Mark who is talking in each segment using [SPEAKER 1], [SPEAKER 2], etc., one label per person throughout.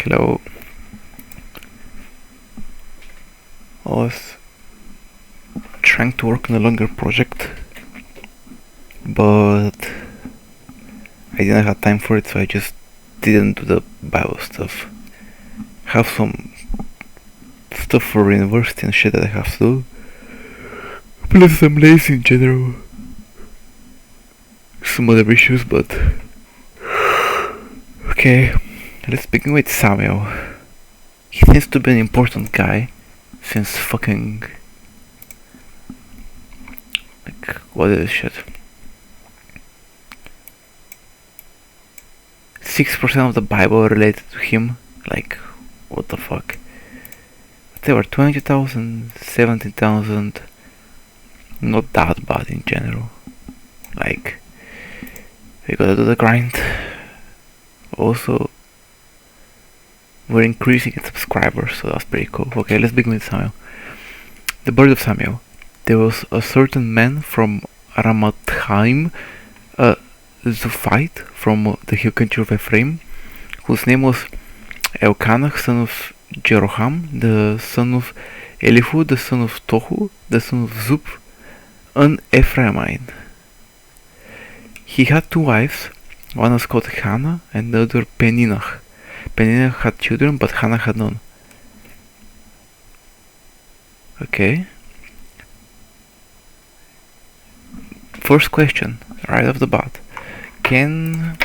[SPEAKER 1] Hello. I was trying to work on a longer project, but I didn't have time for it, so I just didn't do the Bible stuff. Have some stuff for university and shit that I have to do. Plus I'm lazy in general. Some other issues, but okay. Let's begin with Samuel. He seems to be an important guy since fucking what is this shit? 6% of the Bible related to him. Like, what the fuck? There were 20,000, 17,000. Not that bad in general. Like, we gotta do the grind. Also, we're increasing in subscribers, so that's pretty cool. Okay, let's begin with Samuel. The birth of Samuel. There was a certain man from Ramathaim, a Zophite from the hill country of Ephraim, whose name was Elkanah, son of Jeroham, the son of Elihu, the son of Tohu, the son of Zub, an Ephraimite. He had two wives. One was called Hannah and the other Peninnah. Peninnah had children, but Hannah had none. Okay. First question, right off the bat. Can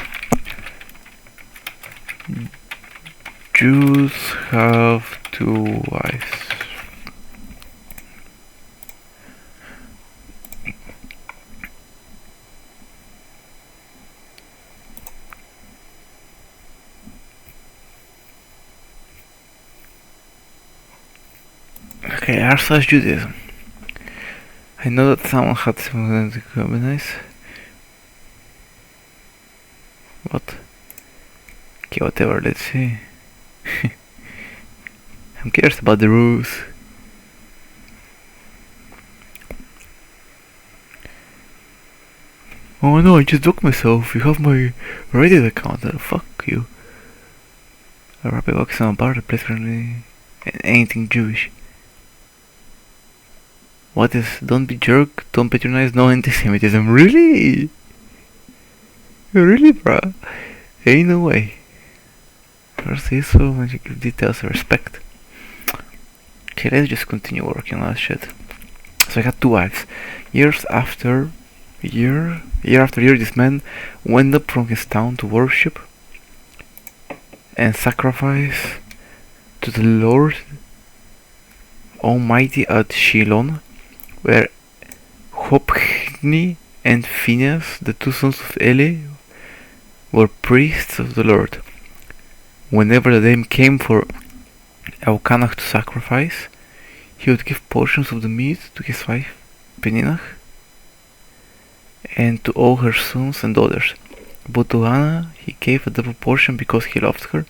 [SPEAKER 1] Jews have two wives? Okay, Arsa's Judaism. I know that someone had similar to combination. What? Okay, whatever, let's see. I'm curious about the rules. Oh no, I just blocked myself. You have my Reddit account. Fuck you. A rabbi walks on a bar, place currently anything Jewish. What is don't be jerk, don't patronize, no anti-Semitism? Really? Really, bruh? Ain't no way. First is so when you give details respect. Okay, let's just continue working on that shit. So I had two wives. Year after year, this man went up from his town to worship and sacrifice to the Lord Almighty at Shilon, where Hophni and Phinehas, the two sons of Eli, were priests of the Lord. Whenever the time came for Elkanah to sacrifice, he would give portions of the meat to his wife Peninnah and to all her sons and daughters. But to Hannah he gave a double portion because he loved her,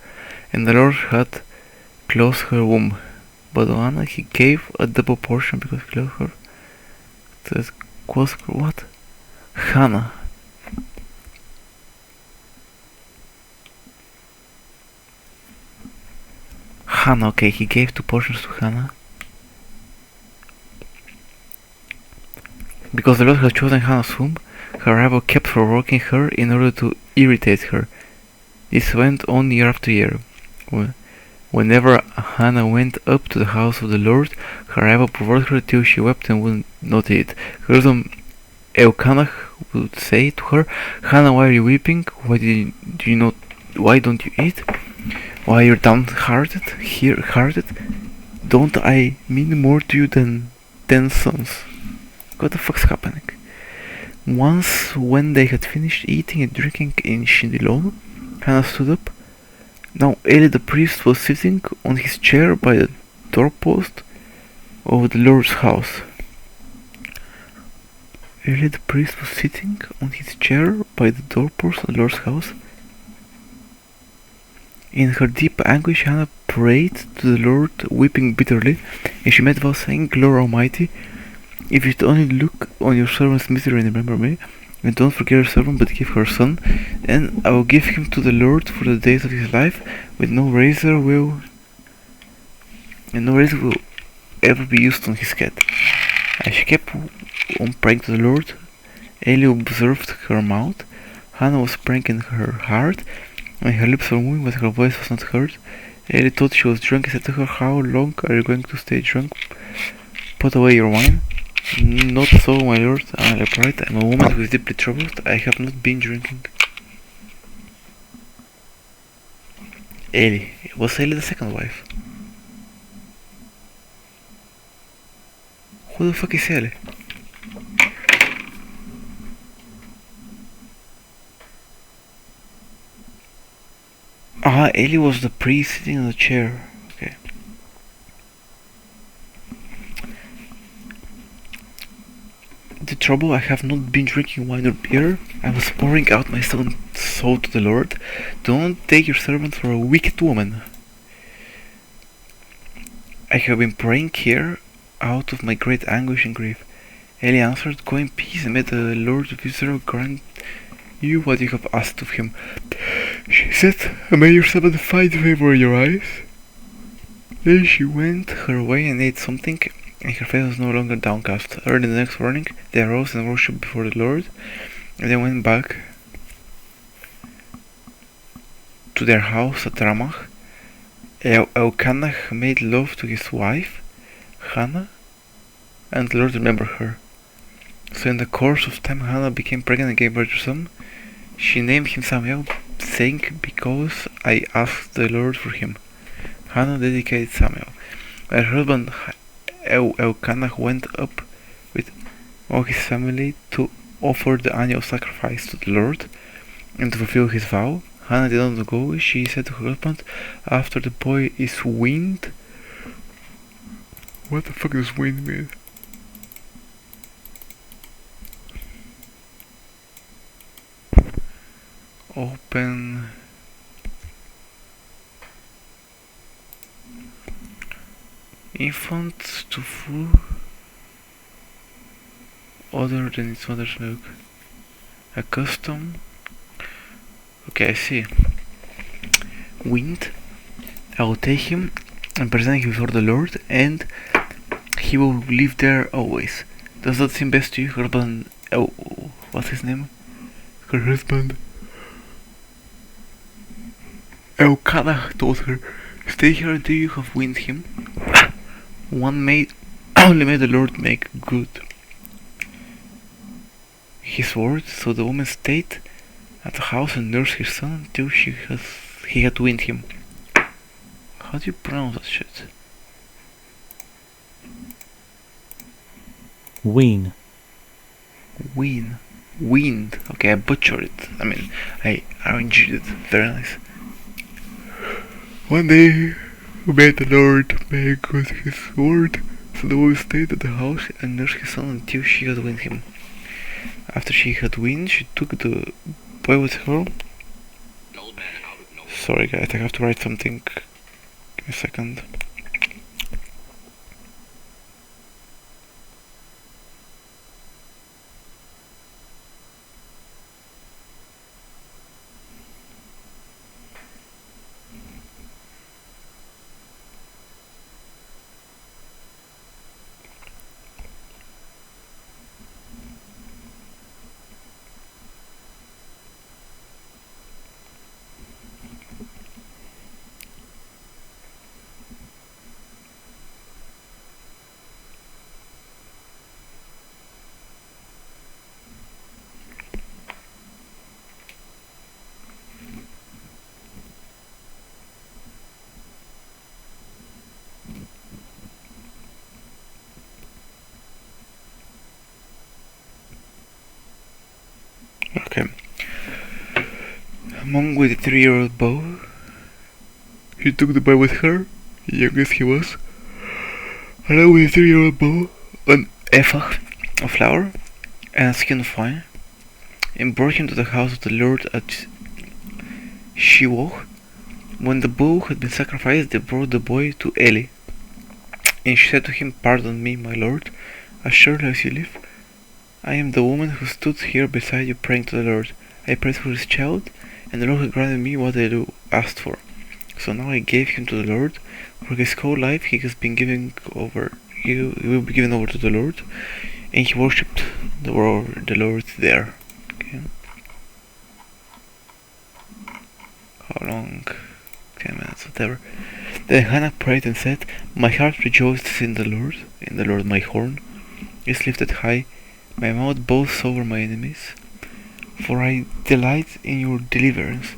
[SPEAKER 1] and the Lord had closed her womb. But to Hannah he gave a double portion because he loved her. That was what? Hannah. Hannah, okay, he gave two portions to Hannah. Because the Lord had chosen Hannah's womb, her rival kept provoking her in order to irritate her. This went on year after year. Whenever Hannah went up to the house of the Lord, her rival provoked her till she wept and would not eat. Her husband Elkanah would say to her, "Hannah, why are you weeping? Why don't you eat? Why you're downhearted? Hearted? Don't I mean more to you than 10 sons? What the fuck's happening?" Once, when they had finished eating and drinking in Shiloh, Hannah stood up. Now Eli the priest was sitting on his chair by the doorpost of the Lord's house. Eli the priest was sitting on his chair by the doorpost of the Lord's house. In her deep anguish, Hannah prayed to the Lord, weeping bitterly, and she made vows saying, "Lord Almighty, if you'd only look on your servant's misery and remember me, And don't forget your servant, but give her son, and I will give him to the Lord for the days of his life, with no razor will ever be used on his head. As she kept on praying to the Lord, Eli observed her mouth. Hannah was praying in her heart, and her lips were moving, but her voice was not heard. Eli thought she was drunk. He said to her, "How long are you going to stay drunk? Put away your wine." "Not so, my lord," Anna replied. "I am a woman who is deeply troubled. I have not been drinking." Eli. Was Eli the second wife? Who the fuck is Eli? Ah, Eli was the priest sitting in the chair. Okay. The trouble, I have not been drinking wine or beer. I was pouring out my soul to the Lord. Don't take your servant for a wicked woman. I have been praying here out of my great anguish and grief. Eli answered, "Go in peace, and may the Lord of Israel grant you what you have asked of him." She said, "May your servant find favor in your eyes." Then she went her way and ate something, and her face was no longer downcast. Early the next morning, they arose and worshipped before the Lord, and they went back to their house at Ramah. Elkanah made love to his wife, Hannah, and the Lord remembered her. So in the course of time, Hannah became pregnant and gave birth to a son. She named him Samuel, saying, "Because I asked the Lord for him." Hannah dedicated Samuel. Her husband Elkanah went up with all his family to offer the annual sacrifice to the Lord and to fulfill his vow. Hannah did not go. She said to her husband, "After the boy is weaned." What the fuck does weaned mean? Open infant to food other than its mother's milk. A custom. Okay, I see. Wind. I will take him and present him before the Lord, and he will live there always. Does that seem best to you? Her husband. Oh, what's his name? Her husband Elkanah told her, "Stay here until you have weaned him. Only may the Lord make good his word." So the woman stayed at the house and nursed her son until he had weaned him. How do you pronounce that shit?
[SPEAKER 2] Wean.
[SPEAKER 1] Weaned. Okay, I butchered it. I mean, I arranged it. Very nice. One day, may the Lord make good his word. So the woman stayed at the house and nursed his son until she had weaned him. After she had weaned, she took the boy with her. Sorry guys, I have to write something. Give me a second. Okay. Among with a 3-year-old boy, she took the boy with her, young as he was, along with a 3-year-old boy, an ephah of flour, and a skin of wine, and brought him to the house of the Lord at Shiloh. When the bull had been sacrificed, they brought the boy to Eli. And she said to him, "Pardon me, my lord, as surely as you live, I am the woman who stood here beside you praying to the Lord. I prayed for this child, and the Lord has granted me what I asked for. So now I gave him to the Lord. For his whole life he has been given over. He will be given over to the Lord, and he worshipped the Lord there. Okay. How long? 10 minutes, whatever. Then Hannah prayed and said, My heart rejoices in the Lord my horn is lifted high, my mouth boasts over my enemies. For I delight in your deliverance.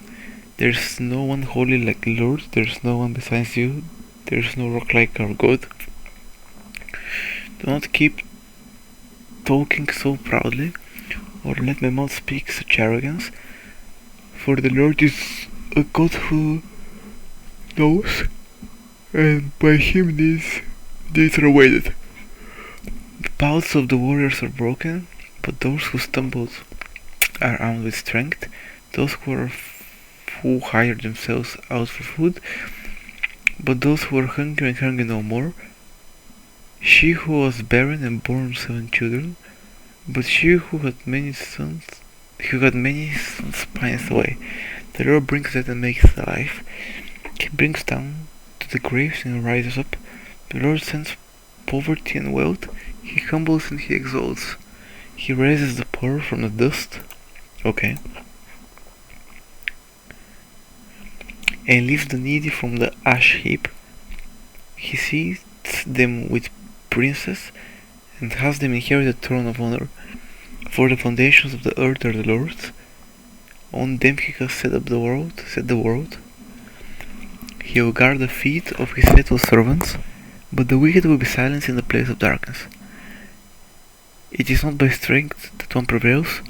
[SPEAKER 1] There is no one holy like the Lord, there is no one besides you, there is no rock like our God. Do not keep talking so proudly, or let my mouth speak such arrogance, for the Lord is a God who knows, and by him these are weighted. The paths of the warriors are broken, but those who stumbled are armed with strength. Those who hire themselves out for food, but those who are hungry and hungry no more. She who was barren and bore 7 children, but she who had many sons pines away. The Lord brings death and makes alive. He brings down to the graves and rises up. The Lord sends poverty and wealth. He humbles and he exalts. He raises the poor from the dust. Okay. And lifts the needy from the ash heap. He seats them with princes and has them inherit the throne of honor. For the foundations of the earth are the Lord's. On them he has set the world. He will guard the feet of his faithful servants, but the wicked will be silenced in the place of darkness. It is not by strength that one prevails.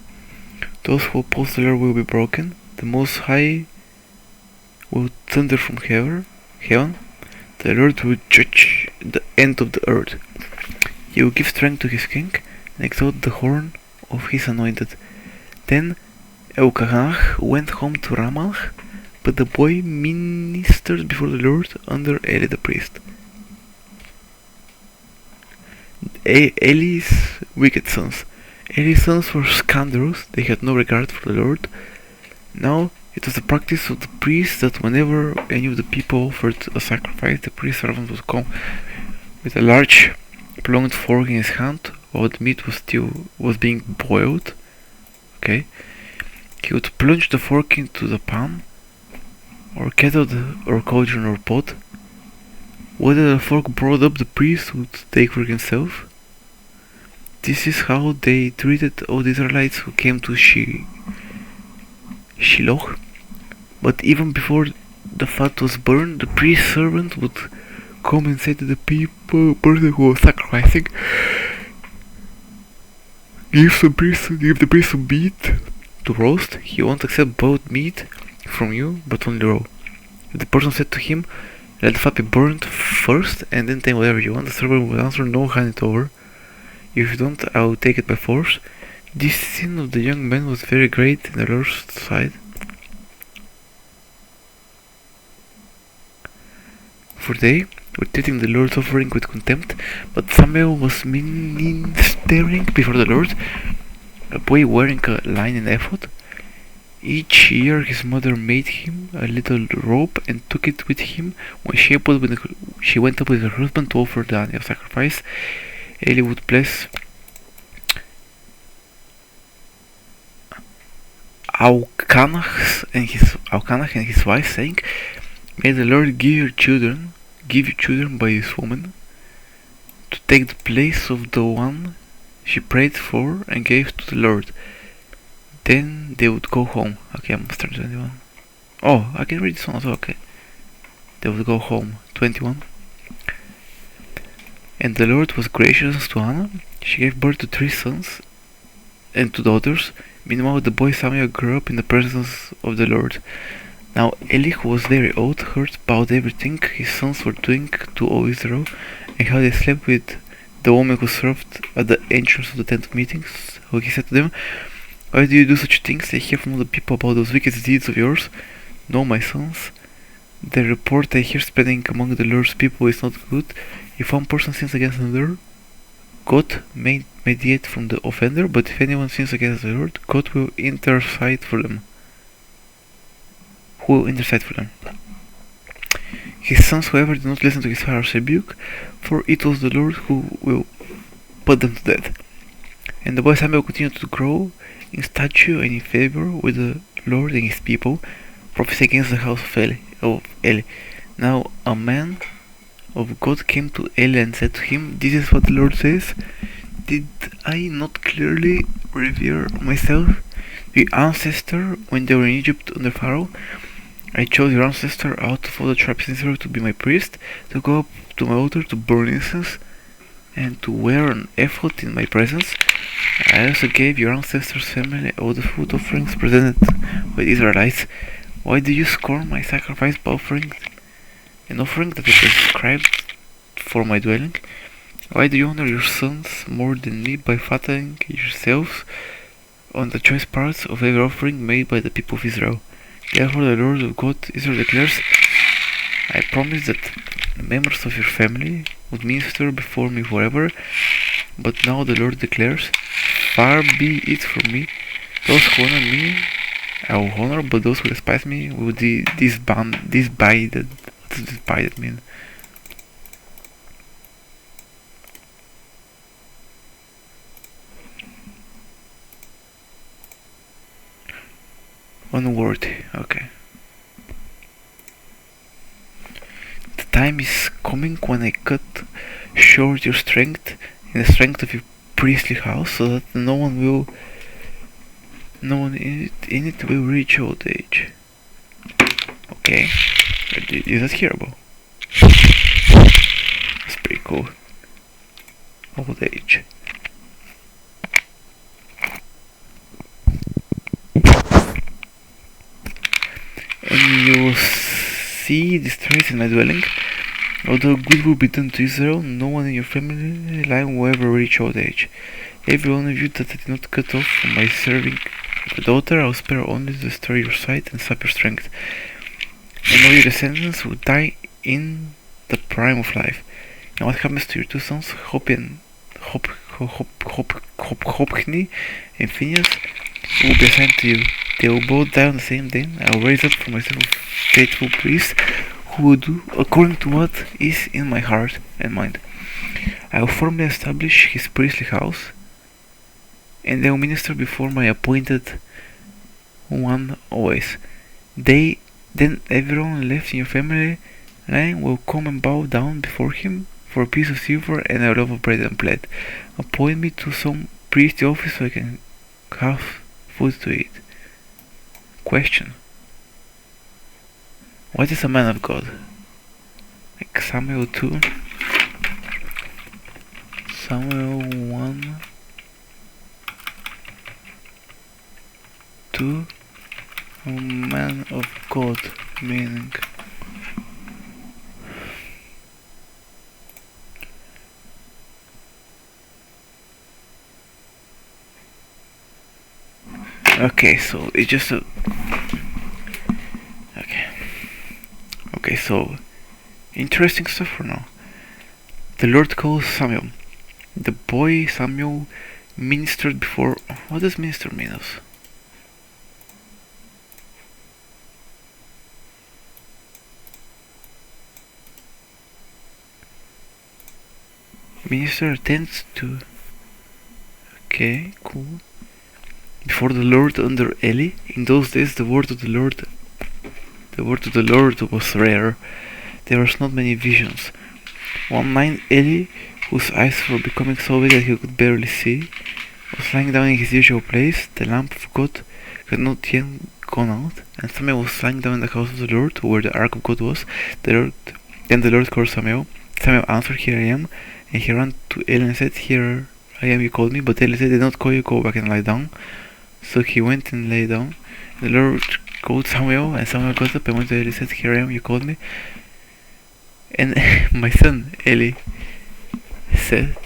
[SPEAKER 1] Those who oppose the Lord will be broken. The Most High will thunder from heaven. The Lord will judge the end of the earth. He will give strength to his king and exalt the horn of his anointed. Then Elkanah went home to Ramah, but the boy ministered before the Lord under Eli the priest. Eli's wicked sons. Eli's sons were scandalous, they had no regard for the Lord. Now it was the practice of the priest that whenever any of the people offered a sacrifice, the priest servant would come with a large pronged fork in his hand while the meat was being boiled. Okay. He would plunge the fork into the pan, or kettle, or cauldron, or pot. Whether the fork brought up, the priest would take for himself. This is how they treated all the Israelites who came to Shiloh. But even before the fat was burned, the priest servant would come and say to the person who was sacrificing, give the priest some meat to roast. He won't accept both meat from you, but only raw. If the person said to him, let the fat be burned first, and then take whatever you want, the servant would answer, no, hand it over. If you don't, I will take it by force. This sin of the young man was very great in the Lord's sight. For they were treating the Lord's offering with contempt, but Samuel was ministering before the Lord, a boy wearing a linen ephod. Each year his mother made him a little robe and took it with him when she went up with her husband to offer the annual sacrifice. Eli would bless Elkanah and his wife, saying, may the Lord give you children by this woman, to take the place of the one she prayed for and gave to the Lord. Then they would go home. Okay, I'm starting 21. Oh, I can read this one as well, okay. They would go home. 21. And the Lord was gracious to Hannah. She gave birth to 3 sons and 2 daughters. Meanwhile, the boy Samuel grew up in the presence of the Lord. Now Eli, who was very old, heard about everything his sons were doing to all Israel, and how they slept with the woman who served at the entrance of the tent of meetings. So he said to them, why do you do such things? I hear from all the people about those wicked deeds of yours. No, my sons, the report I hear spreading among the Lord's people is not good. If one person sins against another, God may mediate from the offender, but if anyone sins against the Lord, God will intercede for them. Who will intercede for them? His sons, however, did not listen to his father's rebuke, for it was the Lord who will put them to death. And the boy Samuel continued to grow in stature and in favor with the Lord and his people, prophesying against the house of Eli. Now a man of God came to Eli and said to him, "This is what the Lord says. Did I not clearly revere myself, your ancestor, when they were in Egypt under Pharaoh? I chose your ancestor out of all the tribes in Israel to be my priest, to go up to my altar to burn incense, and to wear an ephod in my presence. I also gave your ancestors' family all the food offerings presented by the Israelites. Why do you scorn my sacrifice by offering an offering that is prescribed for my dwelling? Why do you honor your sons more than me by fattening yourselves on the choice parts of every offering made by the people of Israel? Therefore the Lord of God Israel declares, I promised that the members of your family would minister before me forever, but now the Lord declares, far be it from me, those who honor me I will honor, but those who despise me will disbanded. What does disbanded mean? Unworthy, okay. The time is coming when I cut short your strength and the strength of your priestly house, so that no one in it will reach old age. Okay, is that hearable? That's pretty cool. Old age. And you will see distress in my dwelling. Although good will be done to Israel, no one in your family line will ever reach old age. Every one of you that I did not cut off from my serving the daughter, I will spare only to destroy your sight and sap your strength. And all your descendants will die in the prime of life. And what happens to your two sons, Hophni and Phinehas, will be assigned to you. They will both die on the same day. I will raise up for myself a faithful priest who will do according to what is in my heart and mind. I will firmly establish his priestly house, and they will minister before my appointed one always. Then everyone left in your family line will come and bow down before him for a piece of silver and a loaf of bread and blood. Appoint me to some priestly office so I can have food to eat. Question: what is a man of God? Like Samuel 2, Samuel 1, 2, a man of God, meaning okay, so it's just a okay, so interesting stuff for now. The Lord calls Samuel. The boy Samuel ministered before. What does minister mean? Minister attends to. Okay, cool. Before the Lord under Eli. In those days the word of the Lord was rare. There was not many visions. One night Eli, whose eyes were becoming so big that he could barely see, was lying down in his usual place. The lamp of God had not yet gone out, and Samuel was lying down in the house of the Lord, where the ark of God was. Then the Lord called Samuel. Samuel answered, Here I am. And he ran to Eli and said, Here I am, you called me. But Eli said, I did not call you, go back and lie down. So he went and lay down. The Lord called Samuel, and Samuel got up and went to Eli and said, Here I am, you called me. And my son, Eli, said,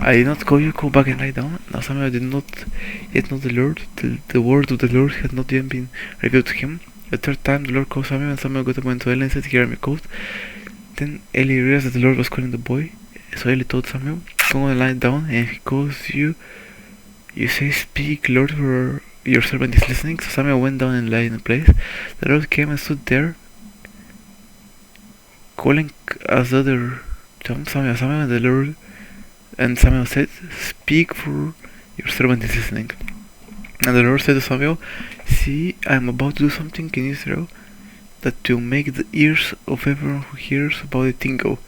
[SPEAKER 1] I did not call you, go back and lie down. Now Samuel did not yet know the Lord. The word of the Lord had not yet been revealed to him. The third time the Lord called Samuel, and Samuel got up and went to Eli and said, Here I am, you called. Then Eli realized that the Lord was calling the boy. So Eli told Samuel, go and lie down, and he calls you. You say, speak, Lord, for your servant is listening. So Samuel went down and lay in a place. The Lord came and stood there, calling as the other time, Samuel, Samuel, and the Lord, and Samuel said, speak, for your servant is listening. And the Lord said to Samuel, see, I am about to do something in Israel that will make the ears of everyone who hears about it tingle.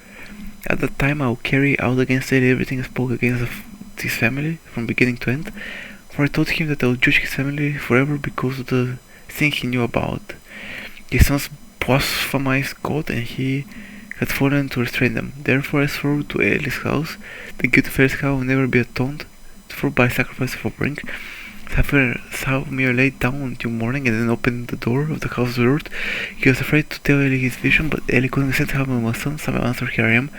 [SPEAKER 1] At that time I will carry out against Eli everything I spoke against his family from beginning to end. For I told him that I will judge his family forever because of the thing he knew about. His sons blasphemized God, and he had fallen to restrain them. Therefore I swore to Eli's house, the guilt of Eli's house will never be atoned for by sacrifice of offering. Samuel lay down until morning and then opened the door of the house of the Lord. He was afraid to tell Eli his vision, but Eli couldn't say to him, my son. Samuel answered, here I am.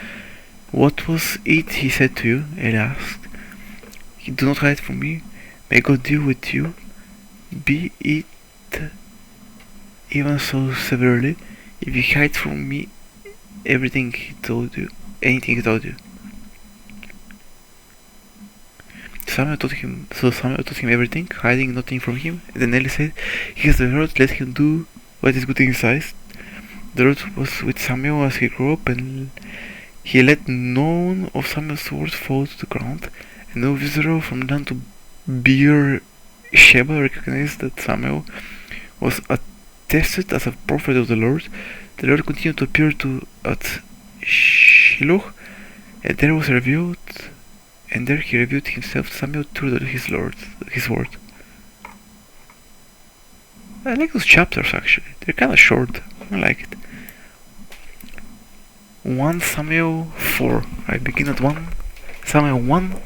[SPEAKER 1] What was it he said to you? Eli asked. Do not hide from me. May God deal with you. Be it even so severely, if you hide from me anything he told you. Samuel told him everything, hiding nothing from him. And then Eli said, he has the Lord, let him do what is good in his eyes. The Lord was with Samuel as he grew up, and he let none of Samuel's words fall to the ground, and no visitor from Dan to Beersheba recognized that Samuel was attested as a prophet of the Lord. The Lord continued to appear at Shiloh, and there he revealed himself to Samuel through his word. I like those chapters actually. They're kinda short. I like it. 1 Samuel 4. I begin at 1 Samuel 1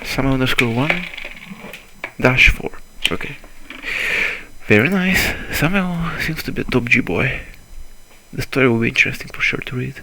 [SPEAKER 1] Samuel _1 -4. Okay. Very nice. Samuel seems to be a top G boy. The story will be interesting for sure to read.